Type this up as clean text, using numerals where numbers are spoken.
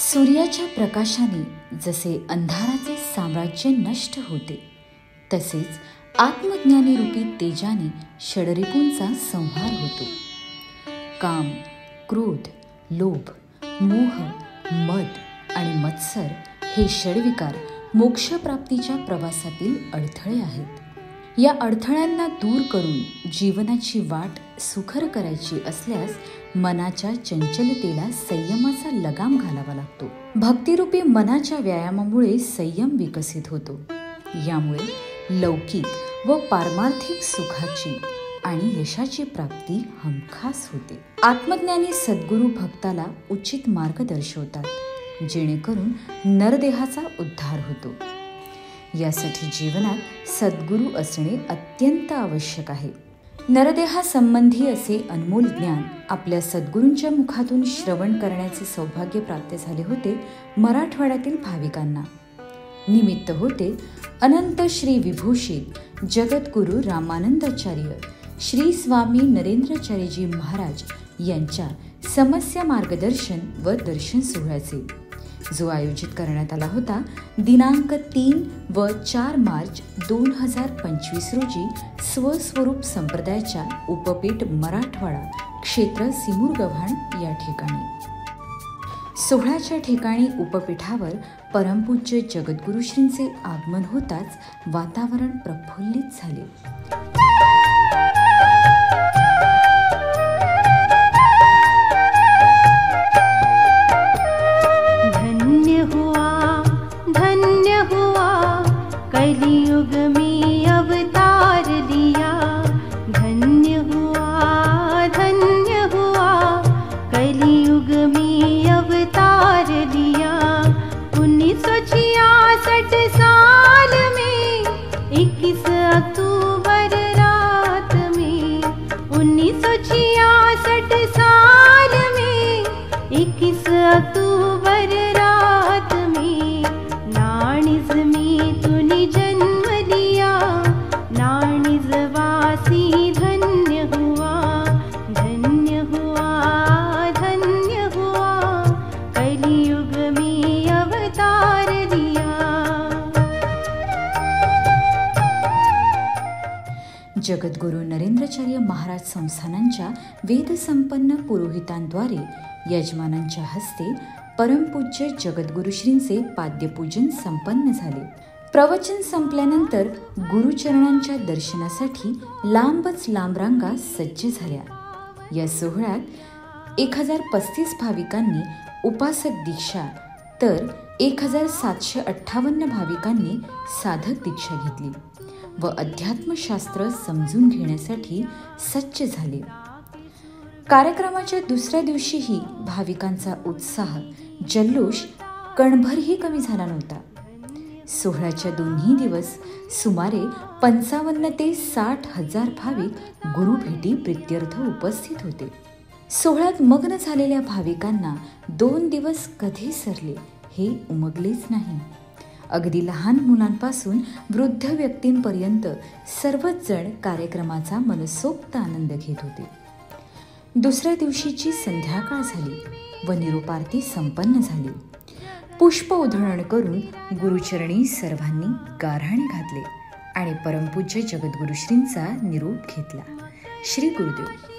सूर्याच्या प्रकाशाने जसे अंधाराचे साम्राज्य नष्ट होते, तसेच आत्मज्ञानी रूपी तेजाने षडरिपूंचा संहार होतो. काम, क्रोध, लोभ, मोह, मद आणि मत्सर हे षडविकार मोक्षप्राप्तीच्या प्रवासातील अडथळे आहेत. या अडथळ्यांना दूर करून जीवनाची वाट सुखर करायची असल्यास मनाच्या चंचलतेला संयमाचा लगाम घालावा लागतो. भक्तिरूपी मनाच्या व्यायामामुळे संयम विकसित होतो. यामुळे लौकिक व पारमार्थिक सुखाची आणि यशाची प्राप्ती हमखास होते. आत्मज्ञानी सद्गुरू भक्ताला उचित मार्ग दर्शवतात, जेणेकरून नरदेहाचा उद्धार होतो. यासाठी जीवनात सद्गुरू असणे अत्यंत आवश्यक आहे. नरदेहासंबंधी असे अनमोल ज्ञान आपल्या सद्गुरूंच्या मुखातून श्रवण करण्याचे सौभाग्य प्राप्त झाले होते मराठवाड्यातील भाविकांना. निमित्त होते अनंत श्री विभूषित जगद्गुरू रामानंदाचार्य श्री स्वामी नरेंद्राचार्यजी महाराज यांच्या समस्या मार्गदर्शन व दर्शन सोहळ्याचे, जो आयोजित करण्यात आला होता दिनांक 3 व 4 मार्च 2025 रोजी स्वस्वरूप संप्रदायाच्या उपपीठ मराठवाडा क्षेत्र सिमुरगव्हाण या ठिकाणी. सोहळ्याच्या ठिकाणी उपपीठावर परमपूज्य जगद्गुरुश्रींचे आगमन होताच वातावरण प्रफुल्लित झाले. कलियुग में अवतार लिया, धन्य हुआ कलियुग में अवतार लिया. 1966 साल में 21 अक्टूबर रात में, 1966 साल में 21 अक्टूबर रात में नाणिज में तूने जन्म लिया. नाणिज वासी धन्य हुआ, धन्य हुआ, धन्य हुआ कलियुग में अवतार लिया. जगद्गुरू नरेंद्राचार्य महाराज संस्थानांच्या वेदसंपन्न पुरोहितांद्वारे यजमानांच्या हस्ते परमपूज्य जगद्गुरुश्रींचे पाद्यपूजन संपन्न झाले. प्रवचन संपल्यानंतर गुरुचरणांच्या दर्शनासाठी लांबच लांब रांगा सज्ज झाल्या. या सोहळ्यात 1035 भाविकांनी उपासक दीक्षा तर 1758 भाविकांनी साधक दीक्षा घेतली व अध्यात्मशास्त्र समजून घेण्यासाठी सज्ज झाले. कार्यक्रमाच्या दुसऱ्या दिवशीही भाविकांचा उत्साह, जल्लोष कणभरही कमी झाला नव्हता. सोहळ्याच्या दोन्ही दिवस सुमारे 55 ते 60 हजार भाविक गुरुभेटी प्रित्यर्थ उपस्थित होते. सोहळ्यात मग्न झालेल्या भाविकांना 2 दिवस कधी सरले हे उमगलेच नाही. अगदी लहान मुलांपासून वृद्ध व्यक्तींपर्यंत सर्वच जण कार्यक्रमाचा मनसोक्त आनंद घेत होते. दुसऱ्या दिवशीची संध्याकाळ झाली व निरोपारती संपन्न झाली. पुष्प उधळण करून गुरुचरणी सर्वांनी गाऱ्हाणे घातले आणि परमपूज्य जगद्गुरुश्रींचा निरोप घेतला. श्री गुरुदेव.